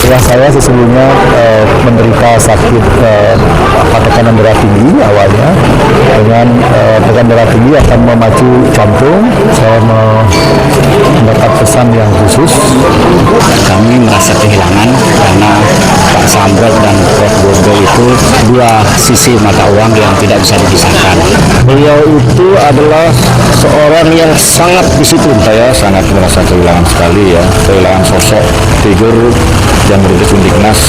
Ya, saya sesungguhnya menderita sakit tekanan darah tinggi awalnya. Dengan tekanan darah tinggi akan memacu jantung. Saya mendapat pesan yang khusus. Kami merasa kehilangan karena Pak Samret dan Prof. Bodo itu dua sisi mata uang yang tidak bisa dipisahkan. Beliau itu adalah seorang yang sangat disiplin. Saya sangat merasa kehilangan sekali ya, kehilangan sosok figur yang merintis Undiknas.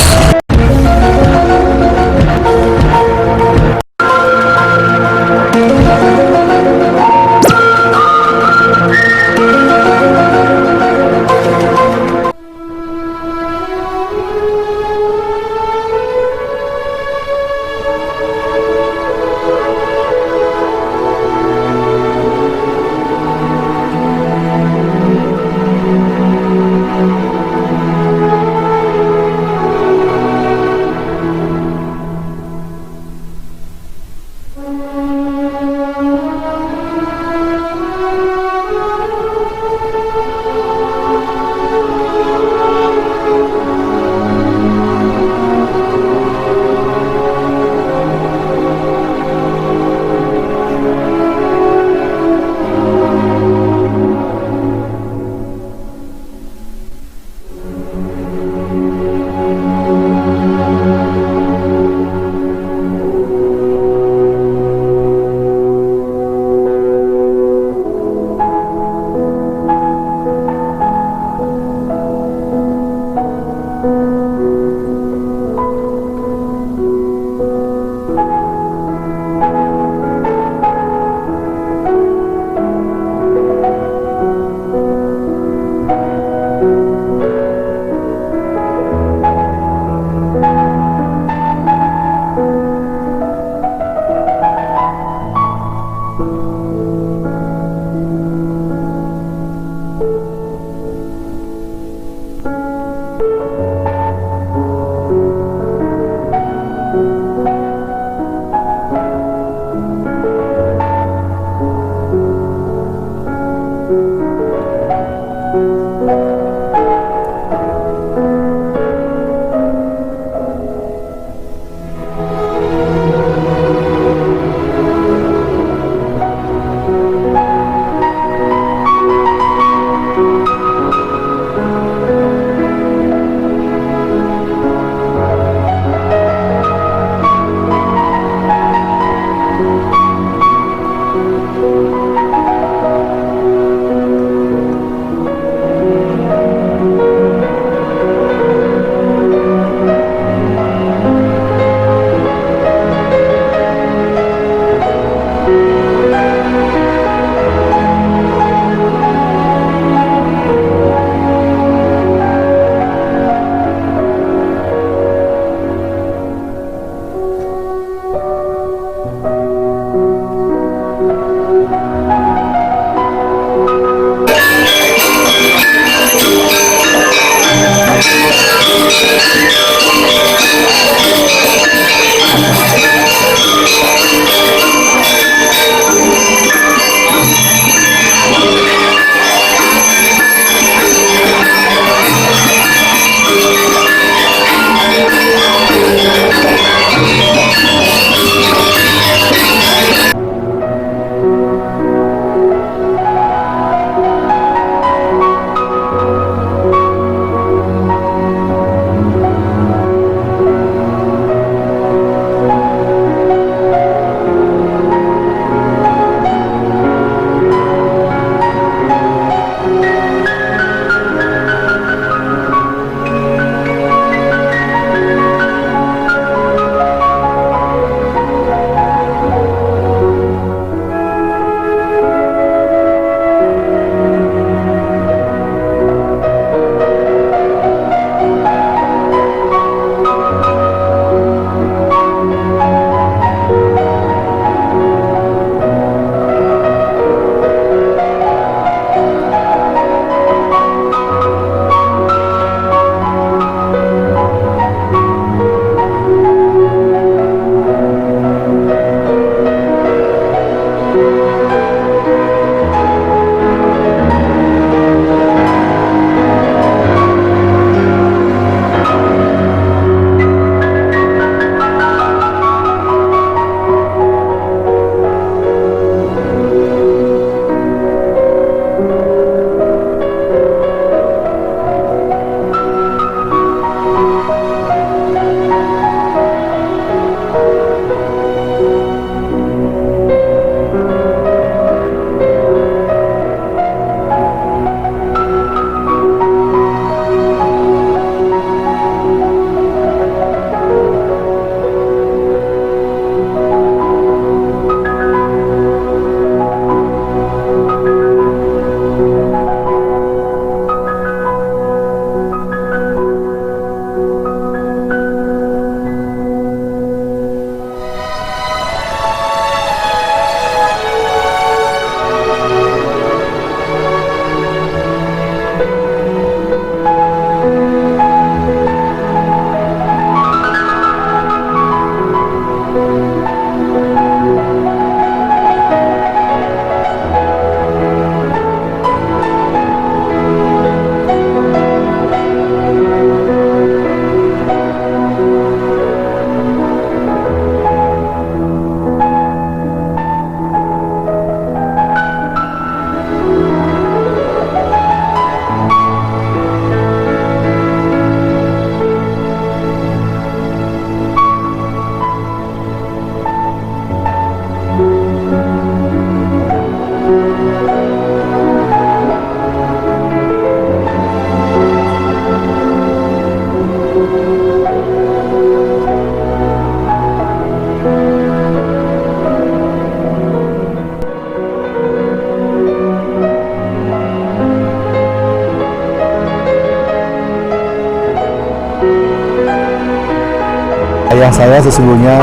Ayah saya sesungguhnya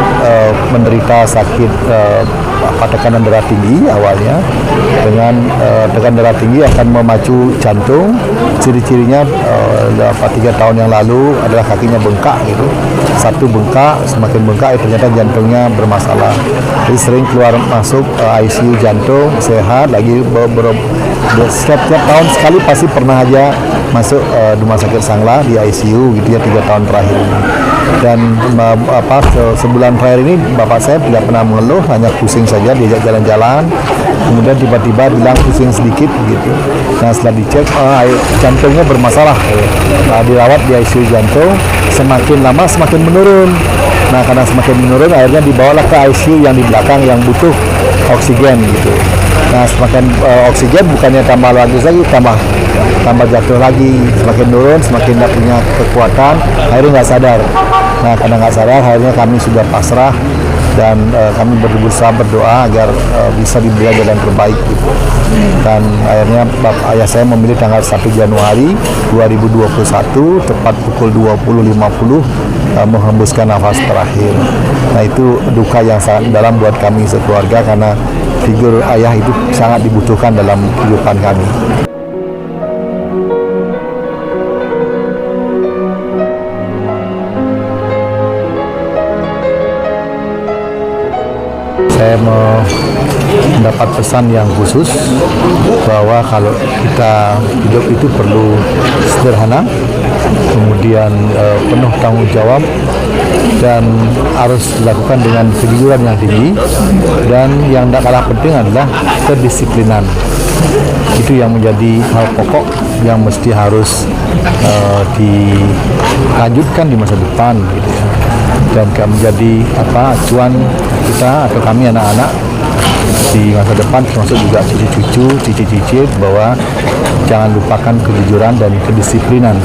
menderita sakit tekanan darah tinggi awalnya. Dengan tekanan darah tinggi akan memacu jantung. Ciri-cirinya 3 tahun yang lalu adalah kakinya bengkak gitu. Satu bengkak, semakin bengkak ternyata jantungnya bermasalah. Jadi sering keluar masuk ICU jantung, sehat lagi setiap tahun sekali pasti pernah aja masuk rumah sakit Sangla di ICU gitu ya 3 tahun terakhir ini. Dan sebulan terakhir ini bapak saya tidak pernah mengeluh, hanya pusing saja, diajak jalan-jalan, kemudian tiba-tiba bilang pusing sedikit gitu. Nah setelah dicek jantungnya bermasalah, dirawat di ICU jantung, semakin lama semakin menurun. Nah karena semakin menurun akhirnya dibawalah ke ICU yang di belakang yang butuh oksigen gitu. Nah semakin oksigen bukannya tambah bagus lagi, tambah jatuh lagi, semakin turun, semakin tidak punya kekuatan, akhirnya nggak sadar. Nah karena nggak sadar, akhirnya kami sudah pasrah dan kami berusaha berdoa agar bisa diberi jalan terbaik gitu. Dan akhirnya ayah saya memilih tanggal 1 Januari 2021 tepat pukul 20.50 menghembuskan nafas terakhir. Nah itu duka yang sangat dalam buat kami sekeluarga karena figur ayah itu sangat dibutuhkan dalam kehidupan kami. Saya mendapat pesan yang khusus bahwa kalau kita hidup itu perlu sederhana, kemudian penuh tanggung jawab dan harus dilakukan dengan kejujuran yang tinggi, dan yang tidak kalah penting adalah kedisiplinan. Itu yang menjadi hal pokok yang mesti harus dilanjutkan di masa depan gitu ya. Dan menjadi acuan kita atau kami anak-anak di masa depan, termasuk juga cucu-cucu, cicit-cicit, bahwa jangan lupakan kejujuran dan kedisiplinan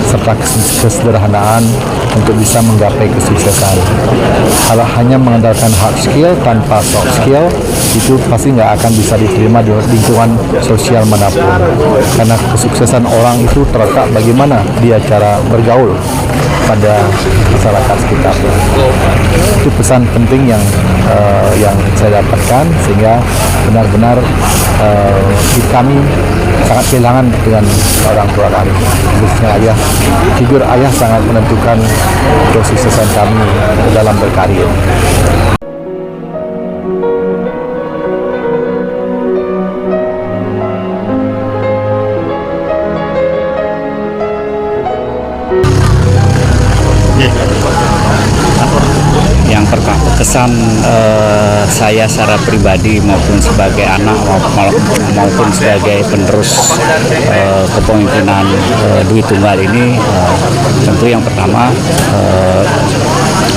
serta kesederhanaan untuk bisa menggapai kesuksesan. Kalau hanya mengandalkan hard skill tanpa soft skill, itu pasti nggak akan bisa diterima di lingkungan sosial manapun. Karena kesuksesan orang itu terletak bagaimana dia cara bergaul pada masyarakat sekitar. Itu pesan penting yang saya dapatkan, sehingga benar-benar kami sangat kehilangan dengan orang tua kami, khususnya ayah. Figur ayah sangat menentukan kesuksesan kami dalam berkarir. Yang pertama, kesan saya secara pribadi maupun sebagai anak maupun sebagai penerus kepemimpinan Dwi Tunggal ini, tentu yang pertama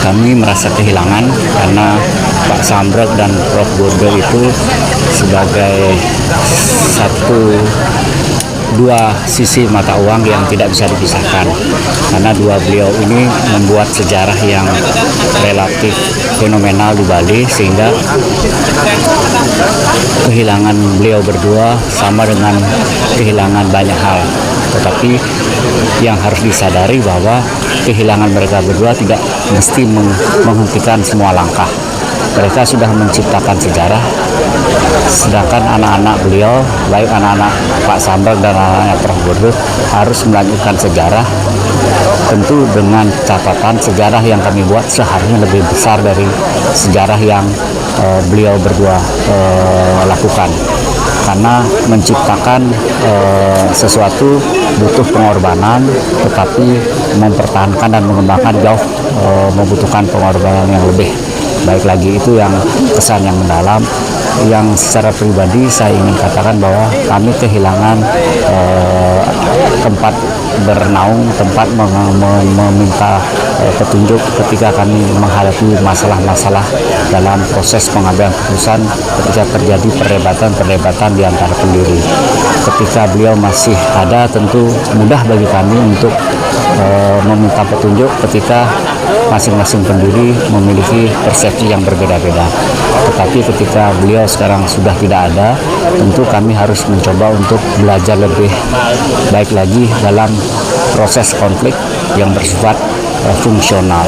kami merasa kehilangan karena Pak Sambrek dan Prof. Borgel itu sebagai dua sisi mata uang yang tidak bisa dipisahkan, karena beliau ini membuat sejarah yang relatif fenomenal di Bali, sehingga kehilangan beliau berdua sama dengan kehilangan banyak hal. Tetapi yang harus disadari bahwa kehilangan mereka berdua tidak mesti menghentikan semua langkah. Mereka sudah menciptakan sejarah, sedangkan anak-anak beliau, baik anak-anak Pak Sambrek dan anak-anak Prof. Borgel, harus melanjutkan sejarah, tentu dengan catatan sejarah yang kami buat seharusnya lebih besar dari sejarah yang beliau berdua lakukan. Karena menciptakan sesuatu butuh pengorbanan, tetapi mempertahankan dan mengembangkan jauh membutuhkan pengorbanan yang lebih baik lagi. Itu yang kesan yang mendalam, yang secara pribadi saya ingin katakan bahwa kami kehilangan tempat bernaung, tempat meminta petunjuk ketika kami menghadapi masalah-masalah dalam proses pengambilan keputusan ketika terjadi perdebatan di antara pendiri. Ketika beliau masih ada, tentu mudah bagi kami untuk meminta petunjuk ketika masing-masing pendiri memiliki persepsi yang berbeda-beda. Tetapi ketika beliau sekarang sudah tidak ada, tentu kami harus mencoba untuk belajar lebih baik lagi dalam proses konflik yang bersifat fungsional.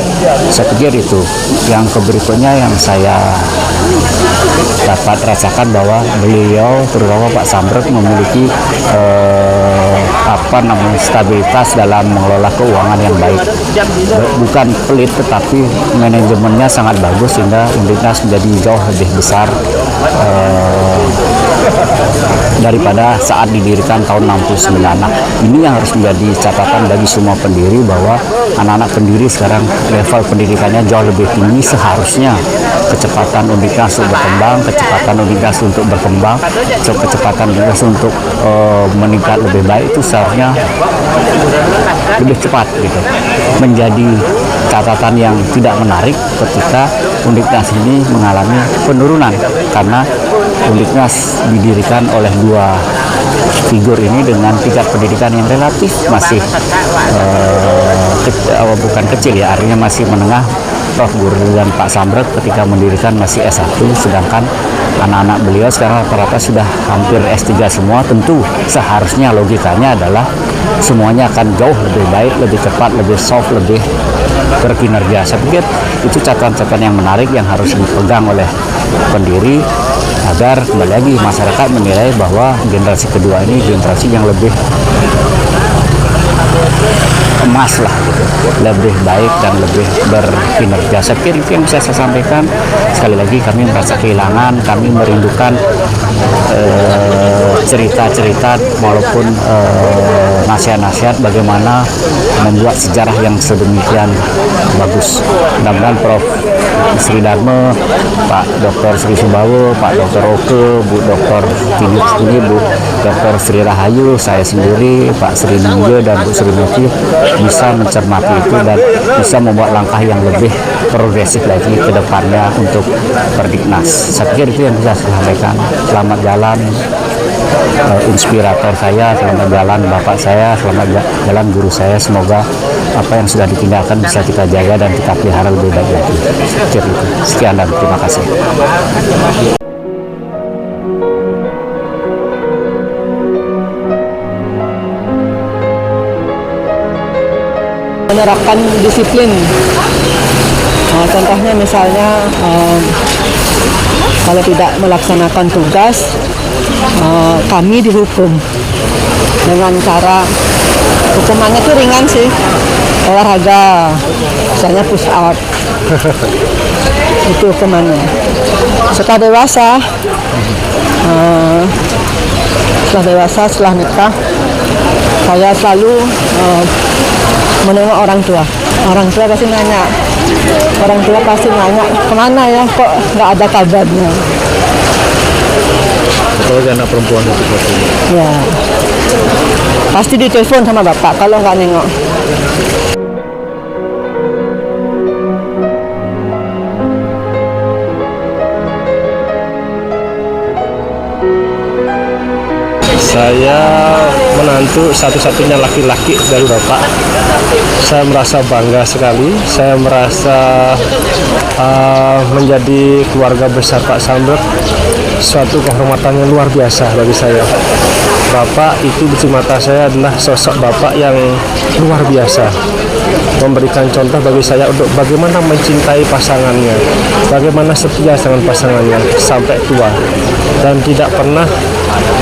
Saya pikir itu. Yang berikutnya yang saya dapat rasakan bahwa beliau, terutama Pak Samret, memiliki stabilitas dalam mengelola keuangan yang baik. Bukan pelit, tetapi manajemennya sangat bagus sehingga Undiknas menjadi jauh lebih besar daripada saat didirikan tahun 69. Nah, ini yang harus menjadi catatan bagi semua pendiri bahwa anak-anak pendiri sekarang level pendidikannya jauh lebih tinggi. Seharusnya kecepatan Undiknas untuk berkembang, kecepatan Undiknas untuk berkembang, kecepatan Undiknas untuk meningkat lebih baik itu seharusnya lebih cepat gitu. Menjadi catatan yang tidak menarik ketika Undiknas ini mengalami penurunan karena Undiknas didirikan oleh dua figur ini dengan tingkat pendidikan yang relatif masih bukan kecil ya, artinya masih menengah. Prof. Guru dan Pak Samret ketika mendirikan masih S1, sedangkan anak-anak beliau sekarang rata-rata sudah hampir S3 semua. Tentu seharusnya logikanya adalah semuanya akan jauh lebih baik, lebih cepat, lebih soft, lebih berkinerja. Saya pikir itu catatan-catatan yang menarik yang harus dipegang oleh pendiri agar kembali lagi masyarakat menilai bahwa generasi kedua ini generasi yang lebih emas lah gitu, lebih baik dan lebih berkinerja. Saya pikir itu yang bisa saya sampaikan. Sekali lagi kami merasa kehilangan, kami merindukan cerita-cerita maupun nasihat-nasihat bagaimana membuat sejarah yang sedemikian bagus. Mudah-mudahan Prof. Sri Dharma, Pak Dr. Sri Sumbawa, Pak Dr. Oke, Bu Dr. Tini, Bu Dr. Sri Rahayu, saya sendiri, Pak Sri Ningge dan Bu Sri Muti bisa mencermati itu dan bisa membuat langkah yang lebih progresif lagi ke depannya untuk Perdiknas. Saya pikir itu yang bisa saya sampaikan. Selamat jalan inspirator saya, selamat jalan Bapak saya, selamat jalan guru saya. Semoga apa yang sudah ditinggalkan bisa kita jaga dan kita pelihara lebih baik lagi. Sekian dan terima kasih. Menerapkan disiplin. Contohnya misalnya kalau tidak melaksanakan tugas, kami dihukum dengan cara hukumannya itu ringan sih, olahraga, misalnya push up, itu hukumannya. Setelah dewasa, setelah nikah, saya selalu menengok orang tua. Orang tua pasti nanya, kemana ya, kok nggak ada kabarnya. Kalau anak perempuan itu pastinya. Ya, pasti ditelepon sama bapak kalau nggak nengok. Saya menantu satu-satunya laki-laki dari Bapak. Saya merasa bangga sekali. Saya merasa menjadi keluarga besar Pak Samret suatu kehormatan yang luar biasa bagi saya. Bapak itu di mata saya adalah sosok Bapak yang luar biasa, memberikan contoh bagi saya untuk bagaimana mencintai pasangannya, bagaimana setia dengan pasangannya sampai tua, dan tidak pernah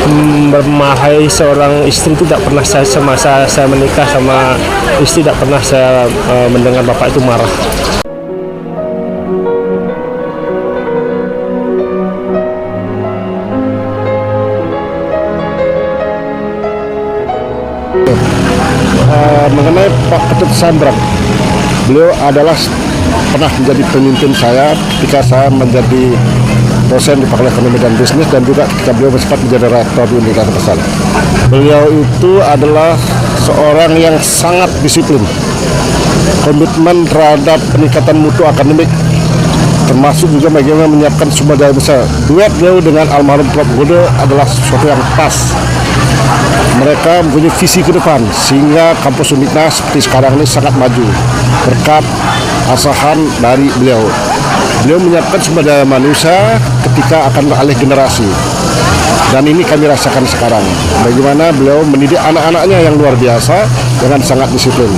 memarahi seorang istri. Tidak pernah semasa saya menikah sama istri, tidak pernah saya mendengar Bapak itu marah. Mengenai Pak Ketut Samret, beliau adalah pernah menjadi pemimpin saya ketika saya menjadi dosen di Fakultas Ekonomi dan Bisnis, dan juga ketika beliau bersempat menjadi rektor di Universitas Besar. Beliau itu adalah seorang yang sangat disiplin, komitmen terhadap peningkatan mutu akademik, termasuk juga bagaimana menyiapkan sumber daya besar. Duet beliau dengan almarhum Prof. Gede adalah sesuatu yang pas. Mereka mempunyai visi ke depan sehingga kampus Undiknas seperti sekarang ini sangat maju berkat asahan dari beliau. Beliau menyiapkan sumber daya manusia ketika akan beralih generasi. Dan ini kami rasakan sekarang, bagaimana beliau mendidik anak-anaknya yang luar biasa dengan sangat disiplin,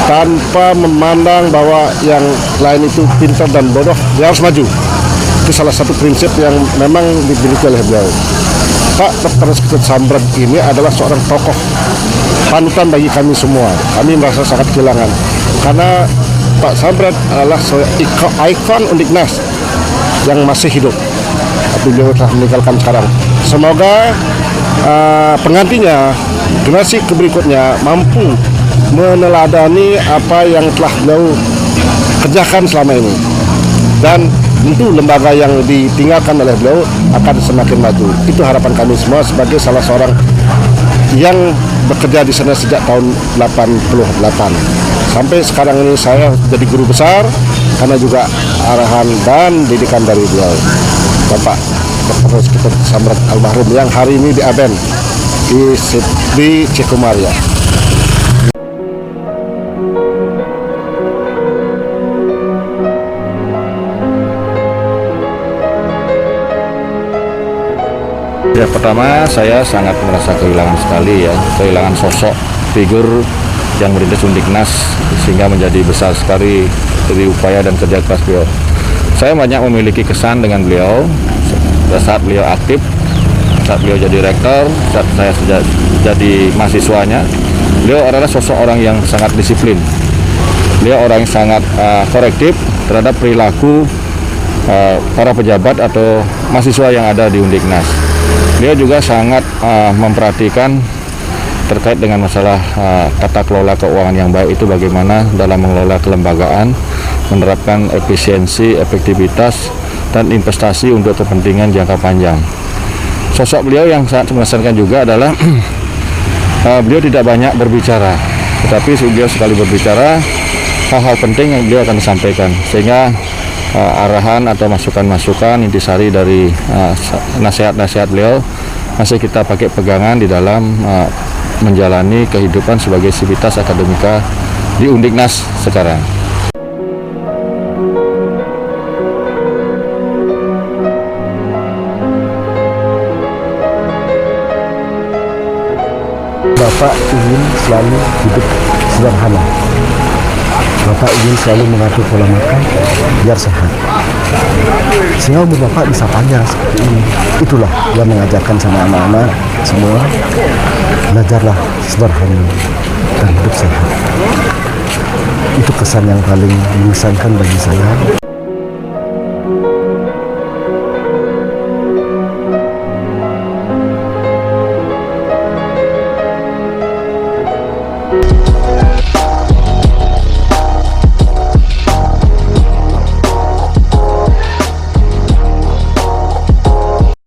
tanpa memandang bahwa yang lain itu pintar dan bodoh, dia harus maju. Itu salah satu prinsip yang memang dimiliki oleh beliau. Pak Dr. Sakit Sambrad ini adalah seorang tokoh panutan bagi kami semua. Kami merasa sangat kehilangan karena Pak Sambrad adalah ikon Undiknas yang masih hidup, tapi beliau telah meninggalkan sekarang. Semoga penggantinya, generasi berikutnya mampu meneladani apa yang telah beliau kerjakan selama ini, dan tentu lembaga yang ditinggalkan oleh beliau akan semakin maju. Itu harapan kami semua sebagai salah seorang yang bekerja di sana sejak tahun 88. Sampai sekarang ini saya jadi guru besar karena juga arahan dan didikan dari beliau, Bapak Dr. Sakit Sambrad almarhum, yang hari ini di Aben di Cikumaria. Ya, pertama saya sangat merasa kehilangan sekali ya, kehilangan sosok figur yang merintis Undiknas sehingga menjadi besar sekali dari upaya dan kerja keras beliau. Saya banyak memiliki kesan dengan beliau saat beliau aktif, saat beliau jadi rektor, saat saya jadi mahasiswanya. Beliau adalah sosok orang yang sangat disiplin. Beliau orang yang sangat korektif terhadap perilaku para pejabat atau mahasiswa yang ada di Undiknas. Beliau juga sangat memperhatikan terkait dengan masalah tata kelola keuangan yang baik itu bagaimana dalam mengelola kelembagaan, menerapkan efisiensi, efektivitas, dan investasi untuk kepentingan jangka panjang. Sosok beliau yang sangat mengesankan juga adalah beliau tidak banyak berbicara, tetapi beliau sekali berbicara hal-hal penting yang beliau akan sampaikan, sehingga arahan atau masukan-masukan intisari dari nasihat-nasihat beliau masih kita pakai pegangan di dalam menjalani kehidupan sebagai sivitas akademika di Undiknas sekarang. Bapak ingin selalu hidup sederhana. Bapak ingin selalu mengatur pola makan biar sehat, sehingga umur Bapak bisa panjang seperti ini. Itulah yang mengajarkan sama anak-anak semua, belajarlah sederhana dan hidup sehat. Itu kesan yang paling mengesankan bagi saya.